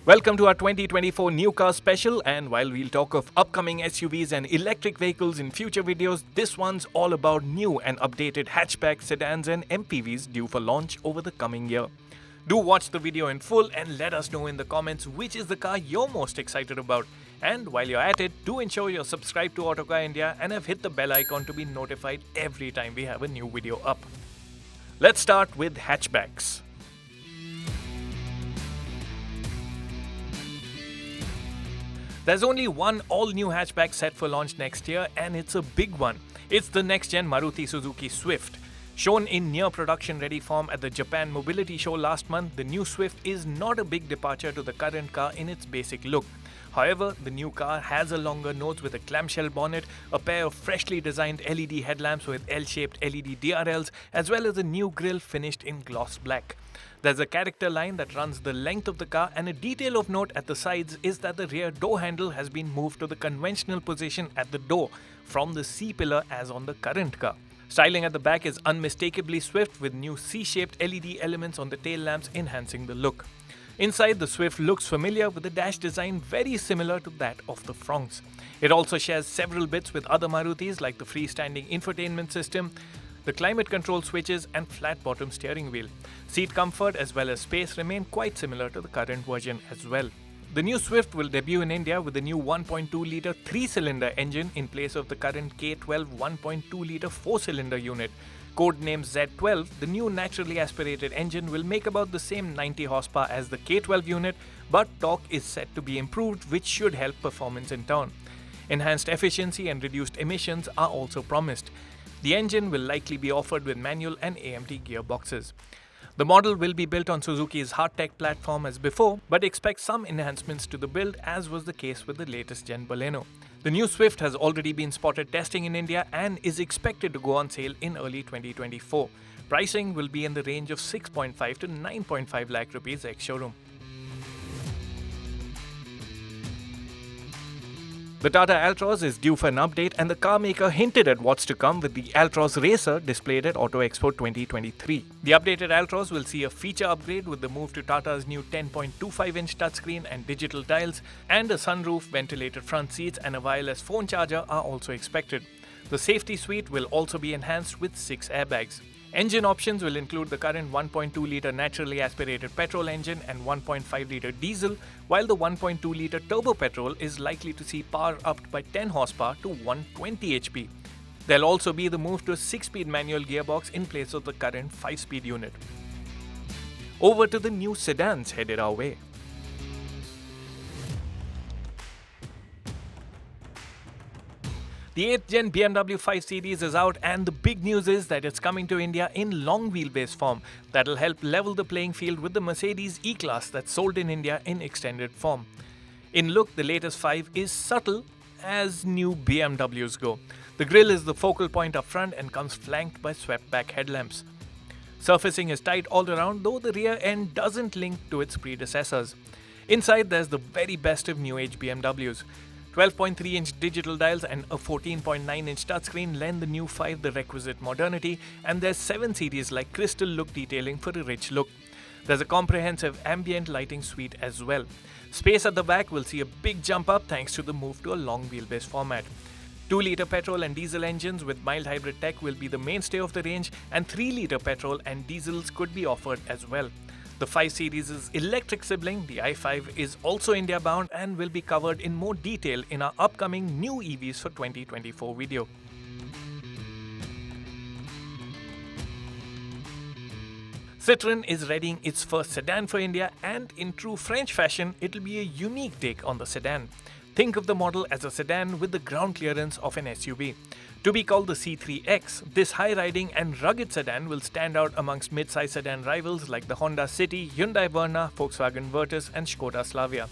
Welcome to our 2024 new car special, and while we'll talk of upcoming SUVs and electric vehicles in future videos, this one's all about new and updated hatchback, sedans and MPVs due for launch over the coming year. Do watch the video in full and let us know in the comments which is the car you're most excited about. And while you're at it, do ensure you're subscribed to Autocar India and have hit the bell icon to be notified every time we have a new video up. Let's start with hatchbacks. There's only one all-new hatchback set for launch next year, and it's a big one. It's the next-gen Maruti Suzuki Swift. Shown in near production-ready form at the Japan Mobility Show last month, the new Swift is not a big departure to the current car in its basic look. However, the new car has a longer nose with a clamshell bonnet, a pair of freshly designed LED headlamps with L-shaped LED DRLs, as well as a new grille finished in gloss black. There's a character line that runs the length of the car, and a detail of note at the sides is that the rear door handle has been moved to the conventional position at the door from the C-pillar as on the current car. Styling at the back is unmistakably Swift, with new C-shaped LED elements on the tail lamps enhancing the look. Inside, the Swift looks familiar, with the dash design very similar to that of the Fronx. It also shares several bits with other Marutis like the freestanding infotainment system, the climate control switches and flat bottom steering wheel. Seat comfort as well as space remain quite similar to the current version as well. The new Swift will debut in India with a new 1.2-litre 3-cylinder engine in place of the current K12 1.2-litre 4-cylinder unit. Codenamed Z12, the new naturally aspirated engine will make about the same 90 horsepower as the K12 unit, but torque is set to be improved, which should help performance in turn. Enhanced efficiency and reduced emissions are also promised. The engine will likely be offered with manual and AMT gearboxes. The model will be built on Suzuki's hardtech platform as before, but expect some enhancements to the build, as was the case with the latest gen Baleno. The new Swift has already been spotted testing in India and is expected to go on sale in early 2024. Pricing will be in the range of 6.5 to 9.5 lakh rupees ex-showroom. The Tata Altroz is due for an update, and the car maker hinted at what's to come with the Altroz Racer displayed at Auto Expo 2023. The updated Altroz will see a feature upgrade with the move to Tata's new 10.25-inch touchscreen and digital dials, and a sunroof, ventilated front seats and a wireless phone charger are also expected. The safety suite will also be enhanced with 6 airbags. Engine options will include the current 1.2-litre naturally aspirated petrol engine and 1.5-litre diesel, while the 1.2-litre turbo petrol is likely to see power upped by 10 horsepower to 120 HP. There'll also be the move to a 6-speed manual gearbox in place of the current 5-speed unit. Over to the new sedans headed our way. The 8th gen BMW 5 Series is out, and the big news is that it's coming to India in long wheelbase form. That'll help level the playing field with the Mercedes E-Class that's sold in India in extended form. In look, the latest 5 is subtle as new BMWs go. The grille is the focal point up front and comes flanked by swept-back headlamps. Surfacing is tight all around, though the rear end doesn't link to its predecessors. Inside, there's the very best of new age BMWs. 12.3-inch digital dials and a 14.9-inch touchscreen lend the new 5 the requisite modernity, and there's 7 series like crystal look detailing for a rich look. There's a comprehensive ambient lighting suite as well. Space at the back will see a big jump up thanks to the move to a long wheelbase format. 2-litre petrol and diesel engines with mild hybrid tech will be the mainstay of the range, and 3-litre petrol and diesels could be offered as well. The 5 Series' electric sibling, the i5, is also India-bound and will be covered in more detail in our upcoming new EVs for 2024 video. Citroen is readying its first sedan for India, and in true French fashion, it'll be a unique take on the sedan. Think of the model as a sedan with the ground clearance of an SUV. To be called the C3X, this high-riding and rugged sedan will stand out amongst mid-size sedan rivals like the Honda City, Hyundai Verna, Volkswagen Virtus and Skoda Slavia.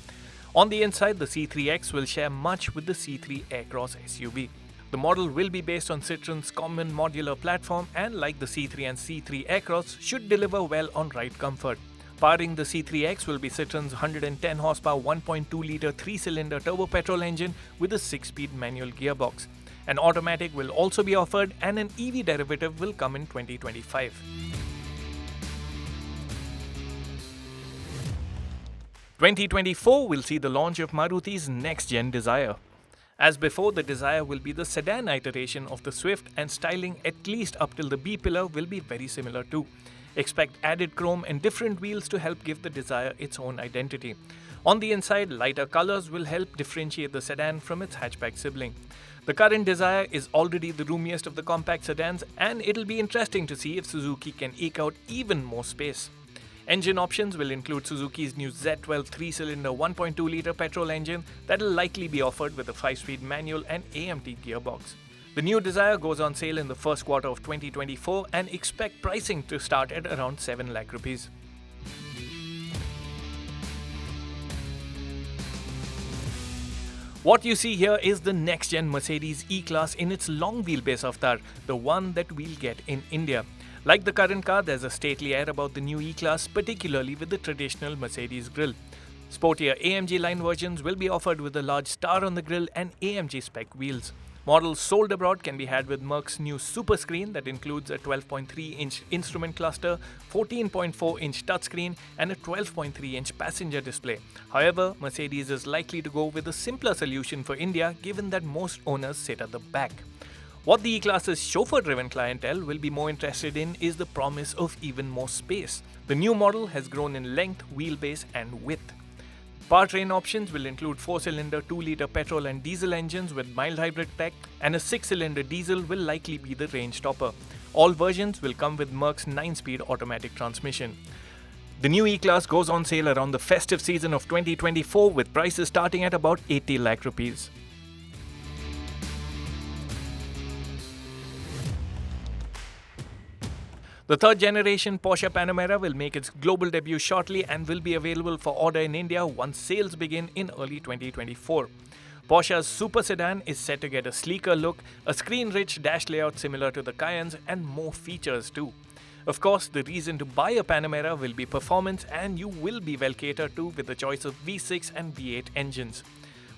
On the inside, the C3X will share much with the C3 Aircross SUV. The model will be based on Citroen's common modular platform, and like the C3 and C3 Aircross, should deliver well on ride comfort. Powering the C3X will be Citroen's 110 horsepower 1.2-litre 3-cylinder turbo petrol engine with a 6-speed manual gearbox. An automatic will also be offered, and an EV derivative will come in 2025. 2024 will see the launch of Maruti's next-gen Dzire. As before, the Dzire will be the sedan iteration of the Swift, and styling at least up till the B pillar will be very similar too. Expect added chrome and different wheels to help give the Dzire its own identity. On the inside, lighter colors will help differentiate the sedan from its hatchback sibling. The current Dzire is already the roomiest of the compact sedans, and it'll be interesting to see if Suzuki can eke out even more space. Engine options will include Suzuki's new Z12 3-cylinder 1.2-litre petrol engine that will likely be offered with a 5-speed manual and AMT gearbox. The new Dzire goes on sale in the first quarter of 2024 and expect pricing to start at around 7 lakh rupees. What you see here is the next-gen Mercedes E-Class in its long wheelbase avatar, the one that we'll get in India. Like the current car, there's a stately air about the new E-Class, particularly with the traditional Mercedes grille. Sportier AMG line versions will be offered with a large star on the grille and AMG spec wheels. Models sold abroad can be had with Merc's new Super Screen that includes a 12.3-inch instrument cluster, 14.4-inch touchscreen, and a 12.3-inch passenger display. However, Mercedes is likely to go with a simpler solution for India, given that most owners sit at the back. What the E-Class's chauffeur-driven clientele will be more interested in is the promise of even more space. The new model has grown in length, wheelbase, and width. Powertrain options will include 4-cylinder 2-litre petrol and diesel engines with mild hybrid tech, and a 6-cylinder diesel will likely be the range topper. All versions will come with Merc's 9-speed automatic transmission. The new E-Class goes on sale around the festive season of 2024 with prices starting at about 80 lakh rupees. The third-generation Porsche Panamera will make its global debut shortly and will be available for order in India once sales begin in early 2024. Porsche's super sedan is set to get a sleeker look, a screen-rich dash layout similar to the Cayenne's, and more features too. Of course, the reason to buy a Panamera will be performance, and you will be well catered to with the choice of V6 and V8 engines.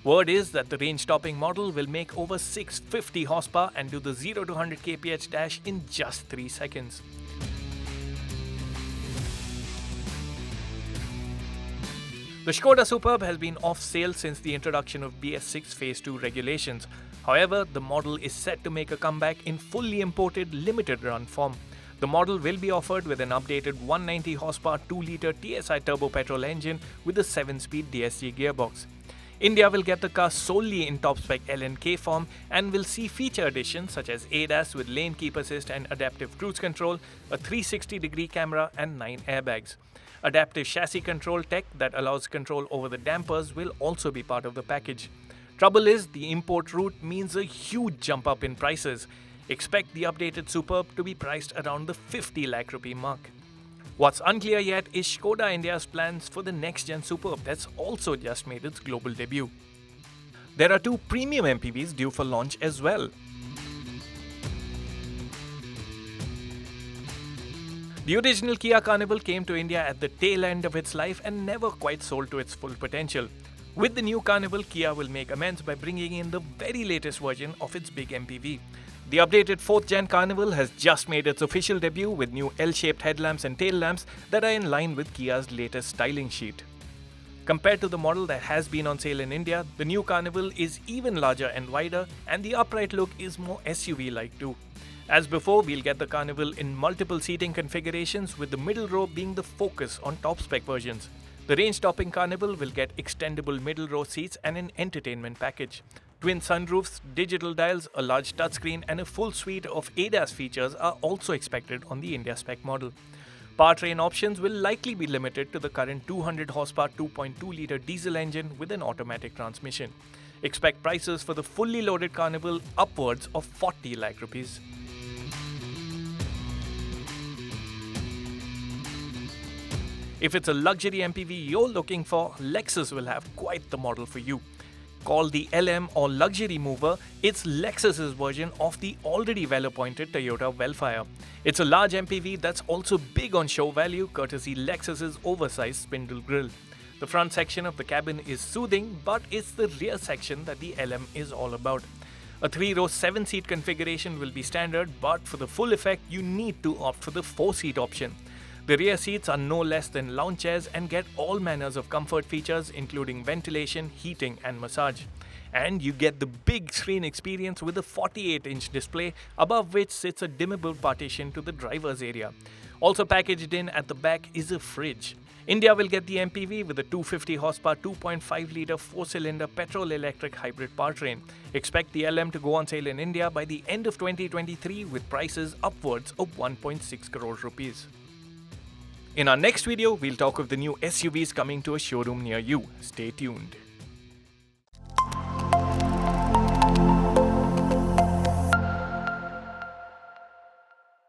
Word is that the range-topping model will make over 650 horsepower and do the 0 to 100 kph dash in just 3 seconds. The Skoda Superb has been off sale since the introduction of BS6 Phase 2 regulations. However, the model is set to make a comeback in fully imported limited run form. The model will be offered with an updated 190 horsepower 2-litre TSI turbo petrol engine with a 7-speed DSG gearbox. India will get the car solely in top-spec LNK form and will see feature additions such as ADAS with lane keep assist and adaptive cruise control, a 360-degree camera, and 9 airbags. Adaptive chassis control tech that allows control over the dampers will also be part of the package. Trouble is, the import route means a huge jump up in prices. Expect the updated Superb to be priced around the 50 lakh rupee mark. What's unclear yet is Skoda India's plans for the next-gen Superb that's also just made its global debut. There are 2 premium MPVs due for launch as well. The original Kia Carnival came to India at the tail end of its life and never quite sold to its full potential. With the new Carnival, Kia will make amends by bringing in the very latest version of its big MPV. The updated 4th-gen Carnival has just made its official debut with new L-shaped headlamps and tail lamps that are in line with Kia's latest styling sheet. Compared to the model that has been on sale in India, the new Carnival is even larger and wider, and the upright look is more SUV-like too. As before, we'll get the Carnival in multiple seating configurations, with the middle row being the focus on top-spec versions. The range-topping Carnival will get extendable middle row seats and an entertainment package. Twin sunroofs, digital dials, a large touchscreen, and a full suite of ADAS features are also expected on the India spec model. Powertrain options will likely be limited to the current 200 horsepower 2.2-litre diesel engine with an automatic transmission. Expect prices for the fully loaded Carnival upwards of 40 lakh rupees. If it's a luxury MPV you're looking for, Lexus will have quite the model for you. Called the LM or Luxury Mover, it's Lexus's version of the already well-appointed Toyota Velfire. It's a large MPV that's also big on show value, courtesy Lexus's oversized spindle grille. The front section of the cabin is soothing, but it's the rear section that the LM is all about. A 3-row 7-seat configuration will be standard, but for the full effect, you need to opt for the 4-seat option. The rear seats are no less than lounge chairs and get all manners of comfort features including ventilation, heating and massage. And you get the big screen experience with a 48-inch display, above which sits a dimmable partition to the driver's area. Also packaged in at the back is a fridge. India will get the MPV with a 250 horsepower 2.5-litre 4-cylinder petrol-electric hybrid powertrain. Expect the LM to go on sale in India by the end of 2023 with prices upwards of 1.6 crore rupees. In our next video, we'll talk of the new SUVs coming to a showroom near you. Stay tuned.